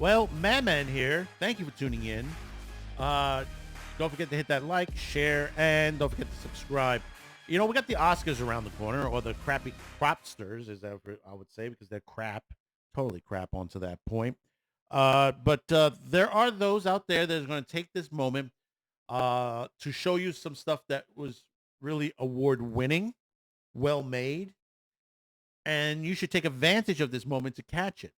Well, Madman here. Thank you for tuning in. Uh, don't forget to hit that like, share, and don't forget to subscribe. You know, we got the Oscars around the corner, or the crappy crapsters, as I would say, because they're crap, totally crap onto that point. But there are those out there that are going to take this moment to show you some stuff that was really award winning, well made, and you should take advantage of this moment to catch it.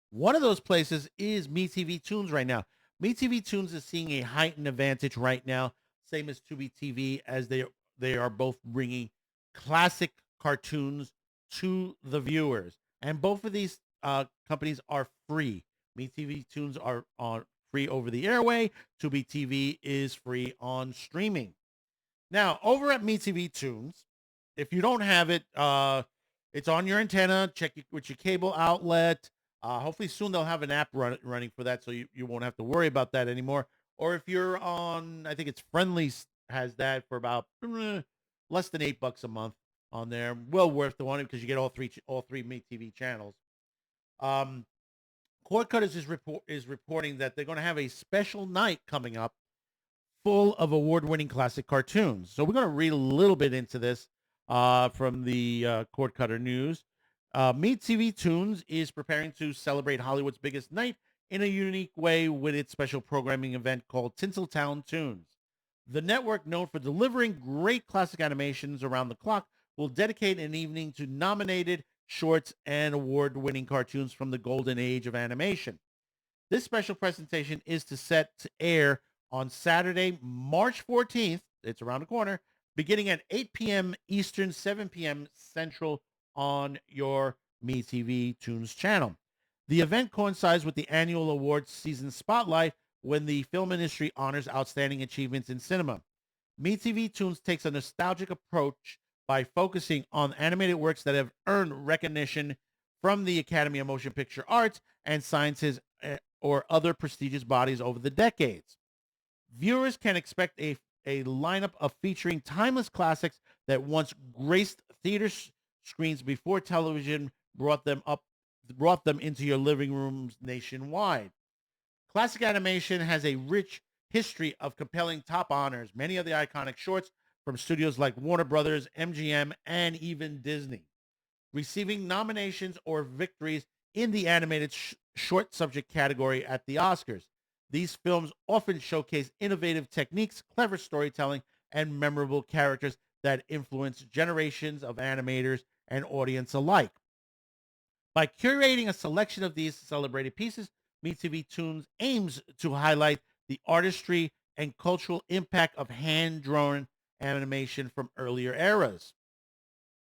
One of those places is MeTV Toons right now. MeTV Toons is seeing a heightened advantage right now, same as Tubi TV, as they are both bringing classic cartoons to the viewers. And both of these companies are free. MeTV Toons are on free over the airway. Tubi TV is free on streaming. Now, over at MeTV Toons, if you don't have it, it's on your antenna. Check with your cable outlet. Hopefully soon they'll have an app running for that, so you won't have to worry about that anymore. Or if you're on, I think it's Friendly has that for about less than $8 a month on there. Well worth the one because you get all three MeTV channels. Um, Cord Cutters is reporting that they're going to have a special night coming up full of award-winning classic cartoons. So we're going to read a little bit into this from the Cord Cutter News. Meet TV Toons is preparing to celebrate Hollywood's biggest night in a unique way with its special programming event called Tinseltown Toons. The network, known for delivering great classic animations around the clock, will dedicate an evening to nominated shorts and award-winning cartoons from the golden age of animation. This special presentation is set to air on Saturday, March 14th. It's around the corner, beginning at 8 p.m. Eastern, 7 p.m. Central on your MeTV Toons channel. The event coincides with the annual awards season spotlight when the film industry honors outstanding achievements in cinema. MeTV Toons takes a nostalgic approach by focusing on animated works that have earned recognition from the Academy of Motion Picture Arts and Sciences or other prestigious bodies over the decades. Viewers can expect a lineup of featuring timeless classics that once graced theater screens before television brought them into your living rooms nationwide. Classic animation has a rich history of compelling top honors, many of the iconic shorts from studios like Warner Brothers, MGM, and even Disney, receiving nominations or victories in the animated short subject category at the Oscars. These films often showcase innovative techniques, clever storytelling, and memorable characters that influence generations of animators and audience alike. By curating a selection of these celebrated pieces, MeTV Toons aims to highlight the artistry and cultural impact of hand-drawn animation from earlier eras.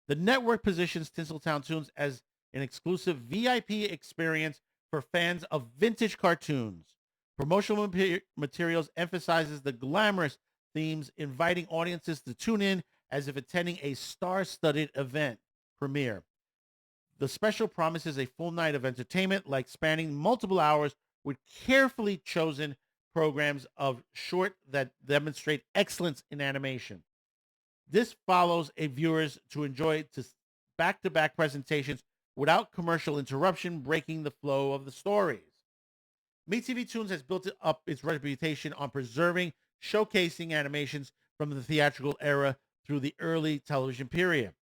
The network positions Tinseltown Toons as an exclusive VIP experience for fans of vintage cartoons. Promotional materials emphasizes the glamorous themes, inviting audiences to tune in as if attending a star-studded event premiere. The special promises a full night of entertainment, like spanning multiple hours with carefully chosen programs of short that demonstrate excellence in animation. This follows a viewers to enjoy back-to-back presentations without commercial interruption, breaking the flow of the stories. MeTV Toons has built up its reputation on preserving, showcasing animations from the theatrical era through the early television period.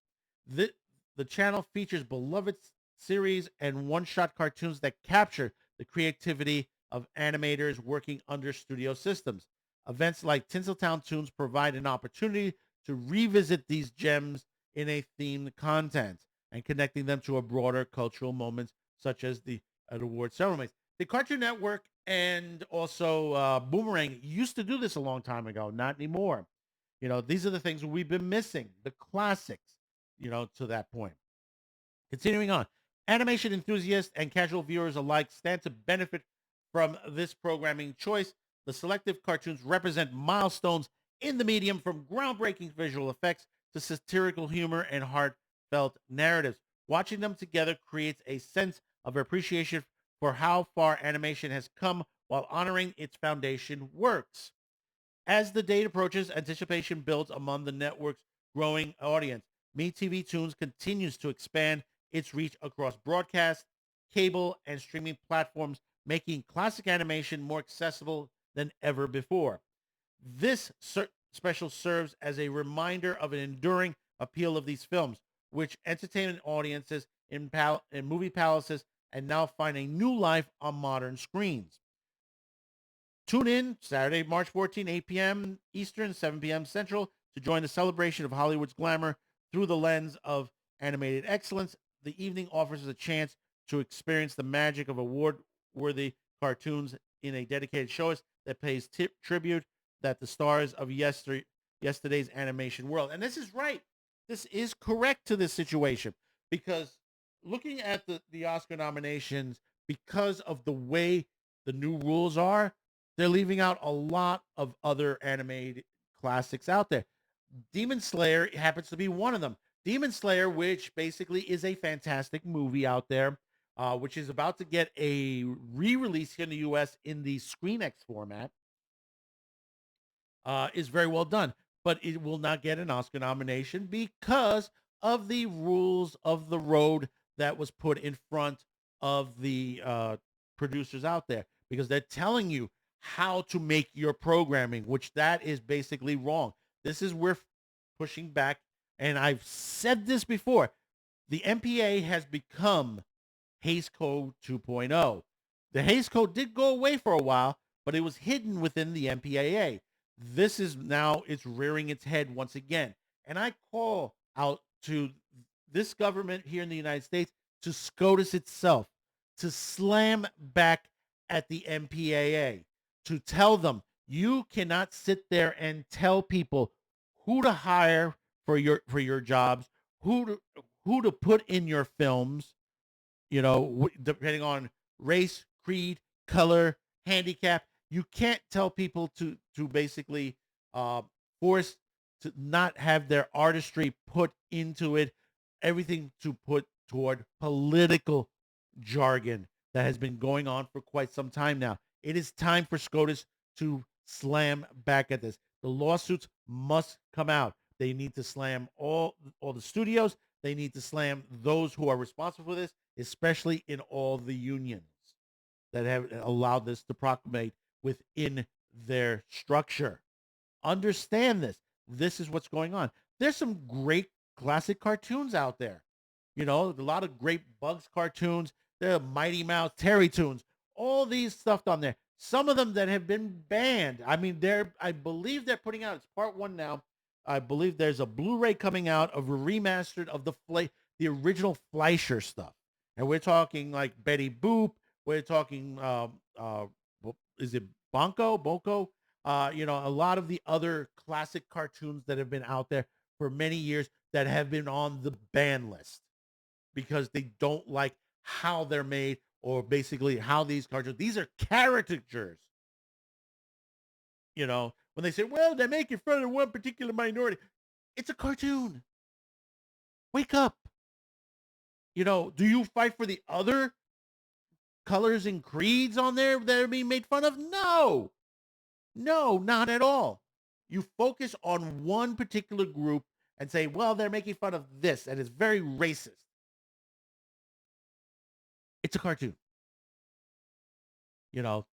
The channel features beloved series and one-shot cartoons that capture the creativity of animators working under studio systems. Events like Tinseltown Toons provide an opportunity to revisit these gems in a themed content and connecting them to a broader cultural moments such as the award ceremonies. The Cartoon Network and also Boomerang used to do this a long time ago, not anymore. You know, these are the things we've been missing, the classics, to that point. Continuing on, animation enthusiasts and casual viewers alike stand to benefit from this programming choice. The selective cartoons represent milestones in the medium, from groundbreaking visual effects to satirical humor and heartfelt narratives. Watching them together creates a sense of appreciation for how far animation has come while honoring its foundation works. As the date approaches, anticipation builds among the network's growing audience. MeTV Toons continues to expand its reach across broadcast, cable, and streaming platforms, making classic animation more accessible than ever before. Special serves as a reminder of an enduring appeal of these films, which entertainment audiences in movie palaces and now find a new life on modern screens. Tune in Saturday, March 14, 8 p.m. Eastern, 7 p.m. Central to join the celebration of Hollywood's glamour through the lens of animated excellence. The evening offers us a chance to experience the magic of award-worthy cartoons in a dedicated show that pays tribute that the stars of yesterday's animation world. And this is right. This is correct to this situation because looking at the Oscar nominations, because of the way the new rules are, they're leaving out a lot of other animated classics out there. Demon Slayer happens to be one of them. Demon Slayer, which basically is a fantastic movie out there, which is about to get a re-release here in the U.S. in the ScreenX format, is very well done. But it will not get an Oscar nomination because of the rules of the road that was put in front of the producers out there, because they're telling you how to make your programming, which that is basically wrong. This is where pushing back, and I've said this before. The MPA has become Hays Code 2.0. The Hays Code did go away for a while, but it was hidden within the MPAA. This is now, it's rearing its head once again. And I call out to this government here in the United States, to SCOTUS itself, to slam back at the MPAA, to tell them you cannot sit there and tell people who to hire for your jobs, who to put in your films, depending on race, creed, color, handicap. You can't tell people to basically force to not have their artistry put into it, everything to put toward political jargon that has been going on for quite some time now. It is time for SCOTUS to slam back at this. The lawsuits must come out. They need to slam all the studios. They need to slam those who are responsible for this, especially in all the unions that have allowed this to proclamate within their structure. Understand this. This is what's going on. There's some great classic cartoons out there. A lot of great Bugs cartoons. There are Mighty Mouse, Terry Toons, all these stuff on there. Some of them that have been banned. I mean, I believe they're putting out, it's part one now. I believe there's a Blu-ray coming out of a remastered of the original Fleischer stuff. And we're talking like Betty Boop. We're talking, is it Boko? A lot of the other classic cartoons that have been out there for many years that have been on the ban list because they don't like how they're made, or basically how these these are caricatures. When they say, well, they're making fun of one particular minority, it's a cartoon. Wake up. Do you fight for the other colors and creeds on there that are being made fun of? No, not at all. You focus on one particular group and say, well, they're making fun of this, and it's very racist. It's a cartoon.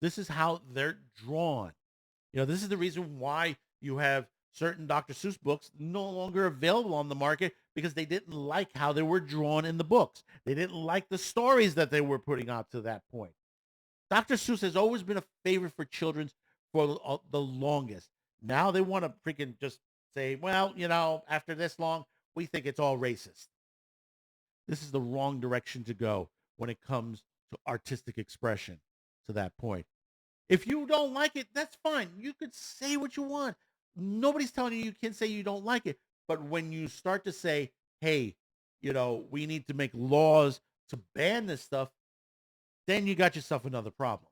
This is how they're drawn. This is the reason why you have certain Dr. Seuss books no longer available on the market, because they didn't like how they were drawn in the books. They didn't like the stories that they were putting out to that point. Dr. Seuss has always been a favorite for children for the longest. Now they want to freaking just say, well, after this long, we think it's all racist. This is the wrong direction to go when it comes to artistic expression to that point. If you don't like it, that's fine. You could say what you want. Nobody's telling you can say you don't like it. But when you start to say, hey, we need to make laws to ban this stuff, then you got yourself another problem.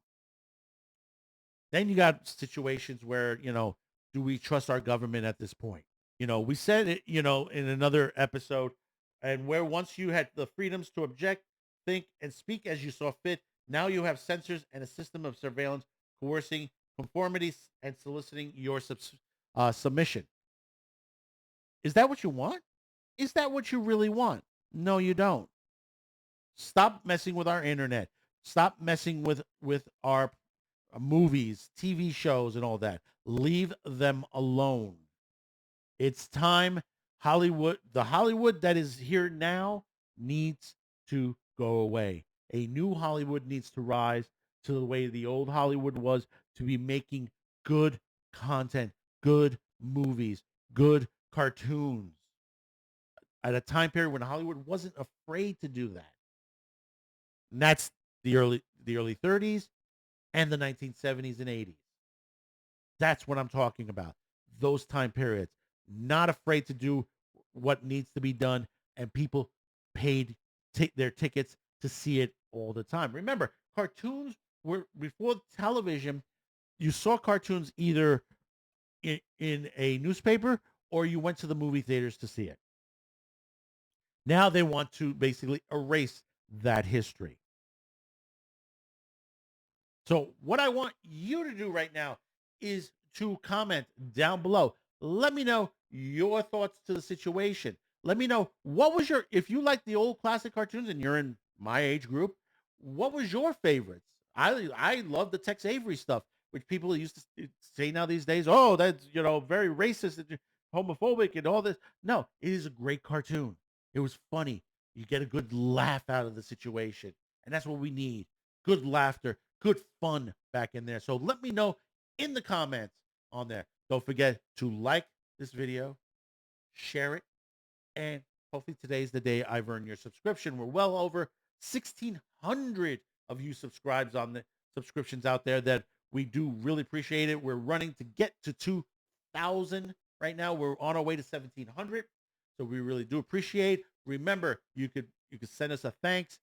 Then you got situations where, do we trust our government at this point? We said it, in another episode, and where once you had the freedoms to object, think, and speak as you saw fit, now you have censors and a system of surveillance coercing conformities and soliciting your submission. Is that what you want? Is that what you really want? No, you don't. Stop messing with our internet. Stop messing with our movies, TV shows, and all that. Leave them alone. It's time. Hollywood, the Hollywood that is here now, needs to go away. A new Hollywood needs to rise to the way the old Hollywood was, to be making good content, good movies, good cartoons at a time period when Hollywood wasn't afraid to do that. And that's the early 30s and the 1970s and 80s. That's what I'm talking about. Those time periods. Not afraid to do what needs to be done, and people paid their tickets to see it all the time. Remember, cartoons were before television. You saw cartoons either in a newspaper or you went to the movie theaters to see it. Now they want to basically erase that history. So what I want you to do right now is to comment down below. Let me know your thoughts to the situation. Let me know if you like the old classic cartoons and you're in my age group, what was your favorites? I love the Tex Avery stuff, which people used to say now these days, oh, that's, very racist and homophobic and all this. No, it is a great cartoon. It was funny. You get a good laugh out of the situation. And that's what we need. Good laughter, good fun back in there. So let me know in the comments on there. Don't forget to like this video, share it, and hopefully today's the day I've earned your subscription. We're well over 1,600 of you subscribes on the subscriptions out there that we do really appreciate it. We're running to get to 2,000 right now. We're on our way to 1,700. So we really do appreciate. Remember, you could send us a thanks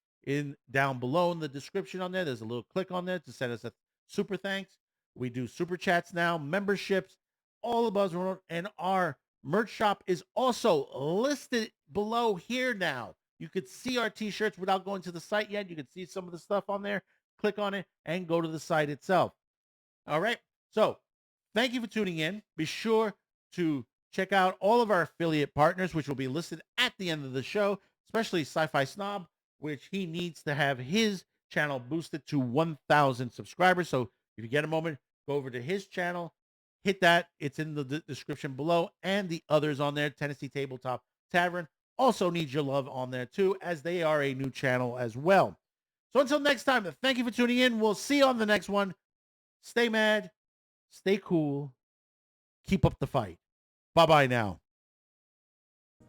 down below in the description on there. There's a little click on there to send us a super thanks. We do super chats now, memberships, all of us, and our merch shop is also listed below here now. You could see our t-shirts without going to the site yet. You can see some of the stuff on there. Click on it and go to the site itself. All right. So thank you for tuning in. Be sure to check out all of our affiliate partners, which will be listed at the end of the show, especially Sci-Fi Snob, which he needs to have his channel boosted to 1,000 subscribers. So if you get a moment, go over to his channel, hit that. It's in the description below, and the others on there. Tennessee Tabletop Tavern also needs your love on there too, as they are a new channel as well. So until next time, thank you for tuning in. We'll see you on the next one. Stay mad, stay cool, keep up the fight. Bye-bye now.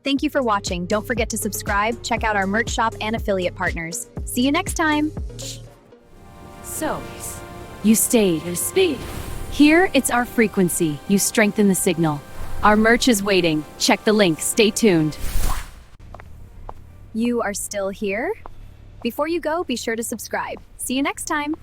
Thank you for watching. Don't forget to subscribe, check out our merch shop and affiliate partners. See you next time. So, you stayed at speed. Here, it's our frequency. You strengthen the signal. Our merch is waiting. Check the link. Stay tuned. You are still here? Before you go, be sure to subscribe. See you next time.